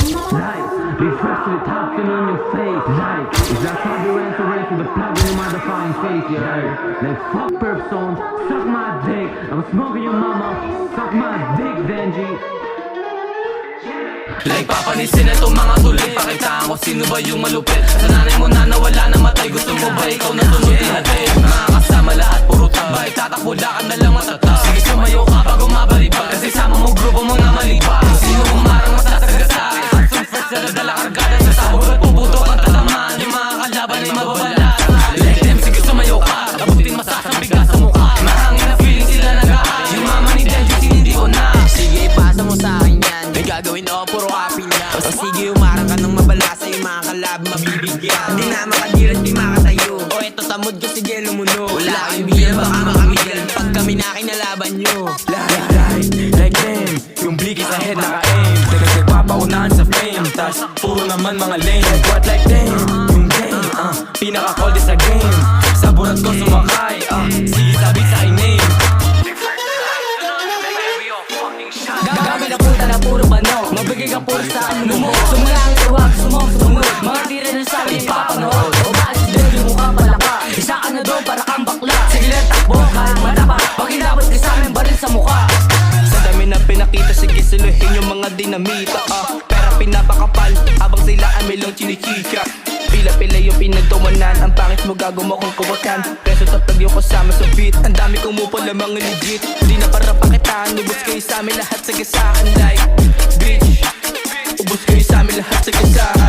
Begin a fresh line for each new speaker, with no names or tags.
Right, refresh to the top and on your face. Right, is that how you answer race with a plug in your motherfucking face? Yeah, right. Then fuck perp zone, suck my dick. I'm smoking your mama, suck my dick, Denji.
Like papanisin na itong mga tulit. Pakitaan ko sino ba yung malupit. Sa nanay mo na nawala na matay. Gusto mo ba ikaw na sunod ihatid? Mga kasama lahat puro tambay. Tatakbo lakan na lang matatag. Sige sumayo ka pag umabalibag. Kasi sama mo grupo mo na malibag. Sino umarang masasagasari? Some fresh na nadala kargada sa sabog at puputok ang tatamaan. Yung mga kalaban ay mababalat. Like them, sige sumayo ka. Abutin masasabig ka sa mukha. Mahangin na feeling sila nag-aay. Yung mama ni Denji hindi ko na.
Sige, ipasa mo sa akin yan. May gagawin ako, puro happy niya. O sige, umarang ka ng mabalasa. Yung mga kalab mabibigyan. Di na makadilat, di makatayo. O eto tamod ko, sige lumuno. Wala kang biyan, baka makamigil. Pag kami na kinalaban nyo.
Like them, yung blikis ahead naka-aim. Nagpapaunahan sa fame. Tas puro naman mga lame. What like them, yung game, pinaka-cold sa game. Sa burat ko sumakay, sige sabi sa name.
Gamit na punta na puro bano. Mabigay ka puro sa ano mo. Sumula ang tuwag, sumunod. Mga tira na sa akin ipapanood. O maalis din yung mukha palaka. Isa ka na doon para kang bakla. Sige lang takbo kahit matapa. Pag inabot ka sa amin baril sa mukha.
Sa dami na pinakita, sige suluhin yung mga dinamita. Pera pinapakapal, habang sila ay melong chinichika. Pila-pila yung pinagtawanan. Ang pangit mo gago mo kung kuwatan. Preso tatag yung kasama sa beat. Ang dami kumupula mga legit. Di na para pakitaan. Ubus kayo sa amin lahat sa gasahan like bitch. Ubus kayo sa amin lahat sa gasahan.